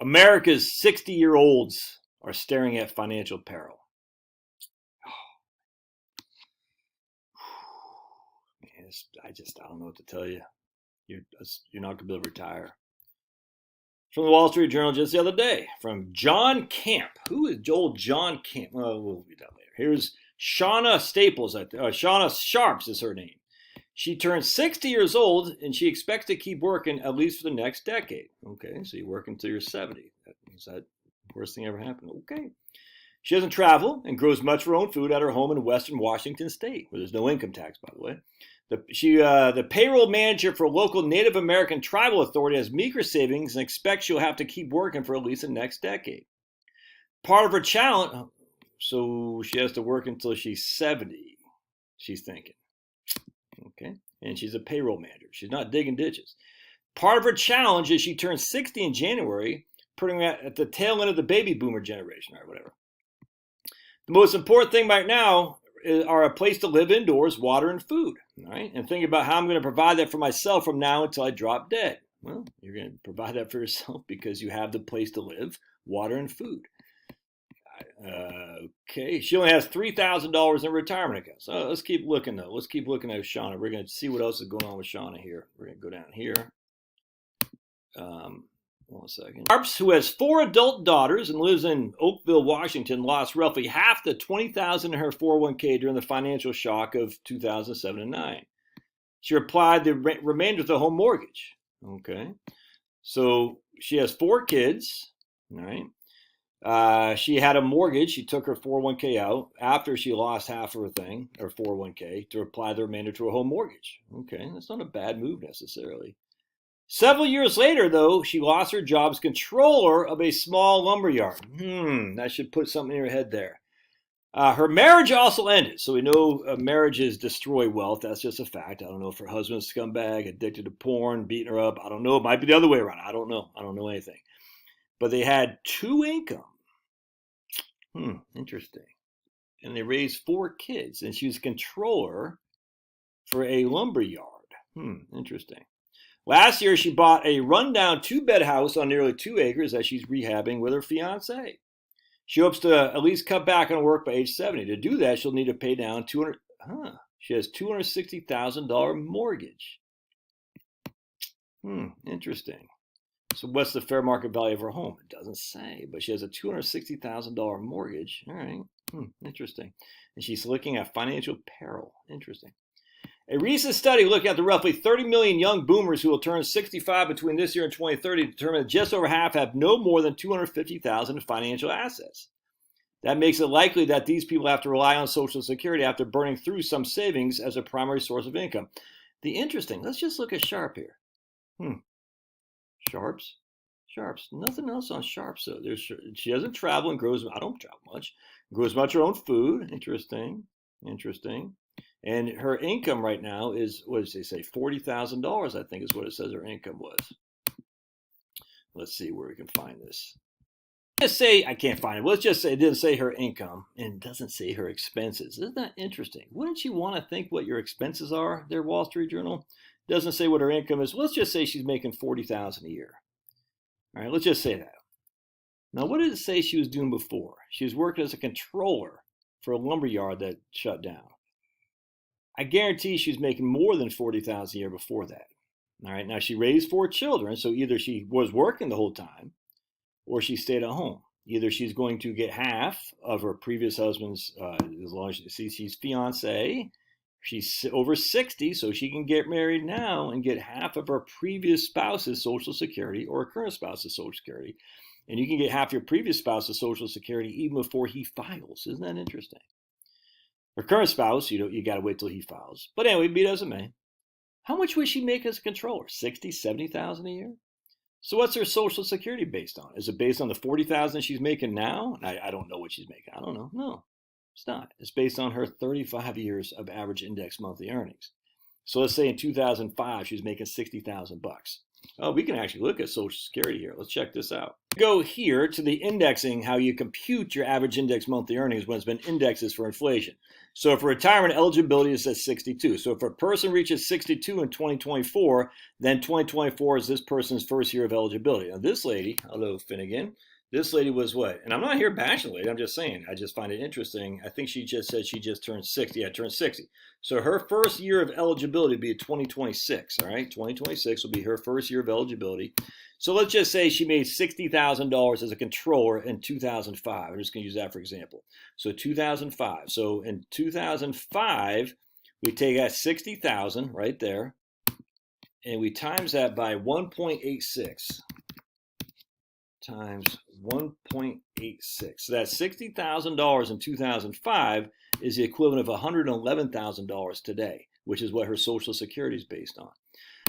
America's 60-year-olds are staring at financial peril. I don't know what to tell you. You're not going to be able to retire. From the Wall Street Journal just the other day, from John Camp. Who is old John Camp? Well, we'll read that later. Here's Shauna Staples. Shauna Sharps is her name. She turned 60 years old, and she expects to keep working at least for the next decade. Okay, so you work until you're 70. Is that the worst thing ever happened? Okay. She doesn't travel and grows much of her own food at her home in western Washington state, where there's no income tax, by the way. The payroll manager for a local Native American tribal authority has meager savings and expects she'll have to keep working for at least the next decade. Part of her challenge, so she has to work until she's 70, she's thinking. Okay, and she's a payroll manager. She's not digging ditches. Part of her challenge is she turns 60 in January, putting her at the tail end of the baby boomer generation or whatever. The most important thing right now are a place to live indoors, water, and food. All right, and think about how I'm going to provide that for myself from now until I drop dead. Well, you're going to provide that for yourself because you have the place to live, water, and food. Okay, she only has $3,000 in retirement account. So let's keep looking, though. Let's keep looking at Shauna. We're going to see what else is going on with Shauna here. We're going to go down here. 1 second. Sharps, who has 4 adult daughters and lives in Oakville, Washington, lost roughly half the $20,000 in her 401k during the financial shock of 2007 and 9. She applied the remainder to the home mortgage. Okay, so she has 4 kids. All right. She had a mortgage. She took her 401k out after she lost half of her thing, her 401k, to apply the remainder to a home mortgage. Okay, that's not a bad move necessarily. Several years later, though, she lost her job as controller of a small lumber yard. That should put something in your head there. Her marriage also ended. So we know marriages destroy wealth. That's just a fact. I don't know if her husband's a scumbag, addicted to porn, beating her up. I don't know. It might be the other way around. I don't know. I don't know anything. But they had 2 income. Interesting. And they raised 4 kids. And she was controller for a lumber yard. Interesting. Last year, she bought a rundown 2-bed house on nearly 2 acres that she's rehabbing with her fiance. She hopes to at least cut back on work by age 70. To do that, she'll need to pay down she has $260,000 mortgage. Interesting. So what's the fair market value of her home? It doesn't say, but she has a $260,000 mortgage. All right. Interesting. And she's looking at financial peril. Interesting. A recent study looking at the roughly 30 million young boomers who will turn 65 between this year and 2030 determined that just over half have no more than $250,000 in financial assets. That makes it likely that these people have to rely on Social Security after burning through some savings as a primary source of income. Let's just look at Sharp here. Sharps. Nothing else on Sharps, though. She doesn't travel and grows. I don't travel much. Grows much her own food. Interesting. And her income right now is, what did they say, $40,000, I think is what it says her income was. Let's see where we can find this. I can't find it. Let's just say it didn't say her income and it doesn't say her expenses. Isn't that interesting? Wouldn't you want to think what your expenses are there, Wall Street Journal? It doesn't say what her income is. Let's just say she's making $40,000 a year. All right, let's just say that. Now, what did it say she was doing before? She was working as a controller for a lumber yard that shut down. I guarantee she's making more than $40,000 a year before that. All right. Now she raised 4 children, so either she was working the whole time, or she stayed at home. Either she's going to get half of her previous husband's, as long as she's fiance. She's over 60, so she can get married now and get half of her previous spouse's Social Security or her current spouse's Social Security. And you can get half your previous spouse's Social Security even before he files. Isn't that interesting? Her current spouse, you got to wait till he files. But anyway, be it as it may. How much would she make as a controller? $60,000, $70,000 a year? So what's her Social Security based on? Is it based on the $40,000 she's making now? I don't know what she's making. I don't know. No, it's not. It's based on her 35 years of average index monthly earnings. So let's say in 2005 she was making $60,000. Oh, we can actually look at Social Security here. Let's check this out. Go here to the indexing, how you compute your average index monthly earnings when it's been indexed for inflation. So for retirement eligibility, it says 62. So if a person reaches 62 in 2024, then 2024 is this person's first year of eligibility. Now this lady, hello Finnegan, this lady was what? And I'm not here bashing the lady, I'm just saying, I just find it interesting. I think she just said she just turned 60. Yeah, turned 60. So her first year of eligibility would be 2026, all right? 2026 will be her first year of eligibility. So let's just say she made $60,000 as a controller in 2005. I'm just going to use that for example. So 2005. So in 2005, we take that 60,000 right there, and we times that by 1.86 times 1.86. So that's $60,000 in 2005 is the equivalent of $111,000 today, which is what her Social Security is based on.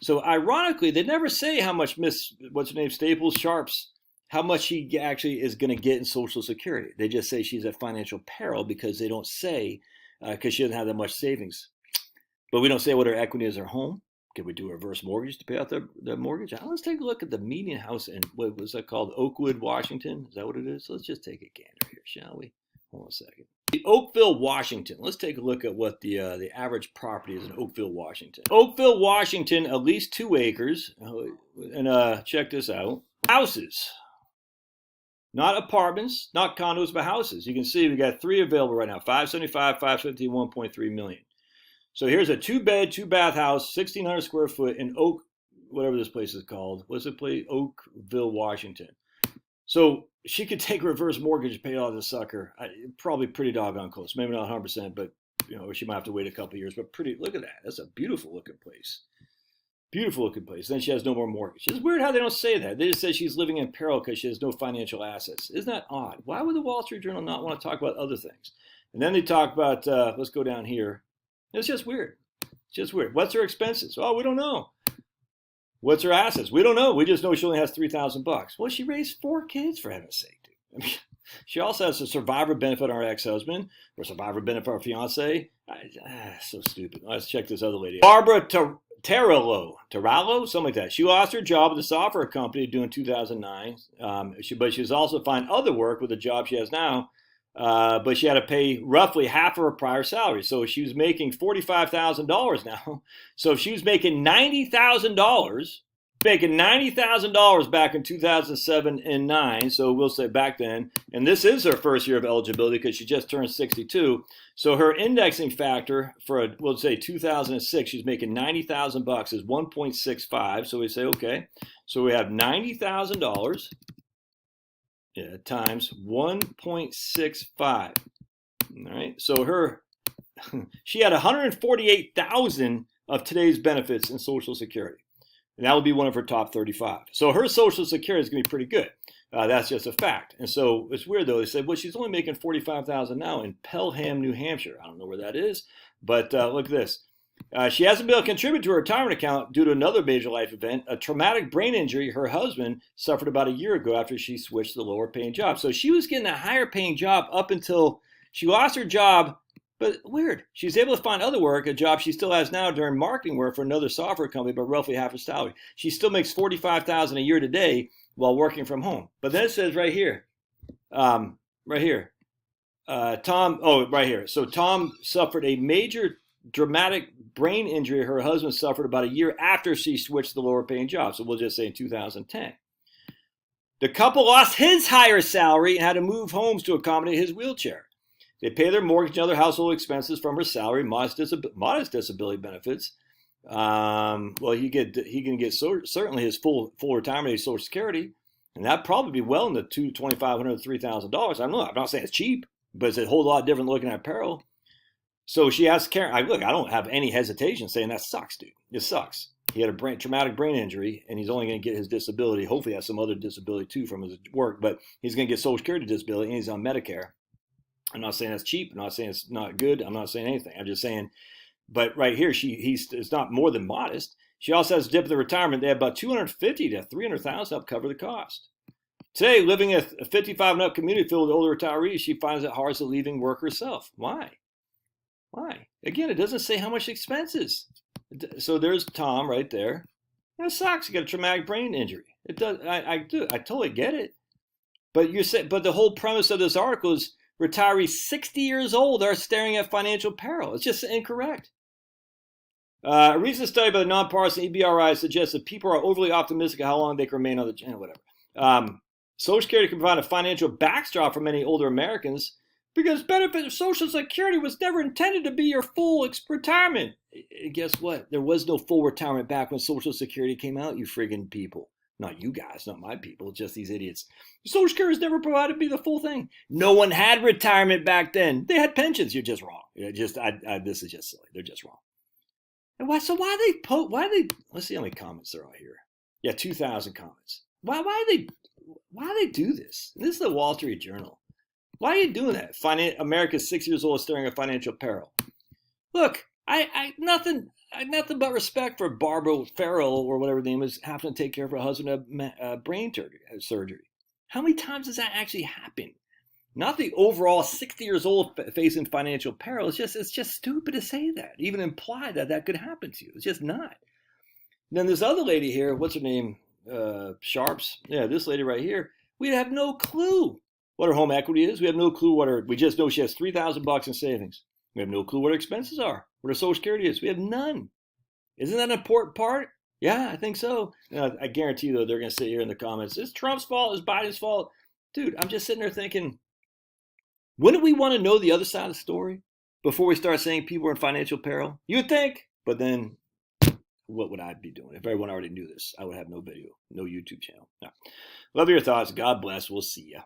So ironically, they never say how much Miss, what's her name, Staples, Sharps, how much she actually is going to get in Social Security. They just say she's at financial peril because they don't say, because she doesn't have that much savings. But we don't say what her equity is, her home. Can we do a reverse mortgage to pay out the mortgage? Let's take a look at the median house in, what was that called? Oakwood, Washington? Is that what it is? So let's just take a gander here, shall we? Hold on a second. Oakville, Washington. Let's take a look at what the average property is in Oakville, Washington. Oakville, Washington, at least 2 acres. And check this out. Houses. Not apartments, not condos, but houses. You can see we got 3 available right now. 575, 550, 1.3 million. So here's a 2-bed, 2-bath house, 1,600 square foot in Oak, whatever this place is called. What's the place? Oakville, Washington. So she could take a reverse mortgage and pay all this sucker. Probably pretty doggone close. Maybe not 100%, but you know, she might have to wait a couple years. But pretty, look at that. That's a beautiful looking place. Beautiful looking place. Then she has no more mortgage. It's weird how they don't say that. They just say she's living in peril because she has no financial assets. Isn't that odd? Why would the Wall Street Journal not want to talk about other things? And then they talk about, let's go down here. It's just weird. It's just weird. What's her expenses? Oh, we don't know. What's her assets? We don't know. We just know she only has $3,000. Well, she raised 4 kids, for heaven's sake, dude. I mean, she also has a survivor benefit on her ex-husband, or survivor benefit on her fiance. So stupid. Let's check this other lady out. Barbara Tarallo, something like that. She lost her job with a software company in 2009, but she was also finding other work with the job she has now. But she had to pay roughly half of her prior salary. So she was making $45,000 now. So if she was making $90,000 back in 2007 and 9, so we'll say back then, and this is her first year of eligibility because she just turned 62. So her indexing factor for, we'll say 2006, she's making $90,000 is 1.65. So we say, okay, so we have $90,000. Yeah, times 1.65. All right. So she had 148,000 of today's benefits in Social Security. And that would be one of her top 35. So her Social Security is going to be pretty good. That's just a fact. And so it's weird though. They said, well, she's only making $45,000 now in Pelham, New Hampshire. I don't know where that is, but look at this. She hasn't been able to contribute to her retirement account due to another major life event, a traumatic brain injury her husband suffered about a year ago after she switched to the lower paying job. So she was getting a higher paying job up until she lost her job. But weird, she's able to find other work, a job she still has now during marketing work for another software company, but roughly half her salary. She still makes $45,000 a year today while working from home. But then it says right here, Tom, right here. So Tom suffered a major dramatic brain injury her husband suffered about a year after she switched to the lower paying job. So we'll just say in 2010. The couple lost his higher salary and had to move homes to accommodate his wheelchair. They pay their mortgage and other household expenses from her salary, modest disability benefits. Well, he can get certainly his full retirement age Social Security, and that'd probably be well in the $2,500 to $3,000. I don't know. I'm not saying it's cheap, but it's a whole lot different looking at Peril. So she asked Karen, look, I don't have any hesitation saying that sucks, dude. It sucks. He had a traumatic brain injury, and he's only going to get his disability. Hopefully he has some other disability too from his work, but he's going to get Social Security disability, and he's on Medicare. I'm not saying that's cheap. I'm not saying it's not good. I'm not saying anything. I'm just saying, but right here, it's not more than modest. She also has a dip in the retirement. They have about $250,000 to $300,000 to help cover the cost. Today, living in a 55 and up community filled with older retirees, she finds it hard to leaving work herself. Why? Again, it doesn't say how much expenses. So there's Tom right there. It sucks. You got a traumatic brain injury. It does. I do. I totally get it. But but the whole premise of this article is retirees 60 years old are staring at financial peril. It's just incorrect. A recent study by the nonpartisan EBRI suggests that people are overly optimistic of how long they can remain on the channel, whatever. Social Security can provide a financial backstop for many older Americans because benefit of Social Security was never intended to be your full retirement. Guess what? There was no full retirement back when Social Security came out, you friggin' people. Not you guys, not my people, just these idiots. Social Security was never provided to be the full thing. No one had retirement back then. They had pensions. You're just wrong. This is just silly. They're just wrong. And why they let's see how many comments there are here. Yeah, 2,000 comments. Why do they do this? This is the Wall Street Journal. Why are you doing that? America's 6 years old staring at financial peril. Look, I nothing but respect for Barbara Peril or whatever her name is, having to take care of her husband brain surgery. How many times does that actually happen? Not the overall 60 years old facing financial peril. It's just stupid to say that, even imply that could happen to you. It's just not. And then this other lady here, what's her name? Sharps. Yeah, this lady right here. We have no clue what her home equity is. We have no clue we just know she has $3,000 in savings. We have no clue what her expenses are, what her Social Security is. We have none. Isn't that an important part? Yeah, I think so. I guarantee you, though, they're going to sit here in the comments. It's Trump's fault. It's Biden's fault. Dude, I'm just sitting there thinking, wouldn't we want to know the other side of the story before we start saying people are in financial peril? You would think. But then what would I be doing? If everyone already knew this, I would have no video, no YouTube channel. No. Love your thoughts. God bless. We'll see ya.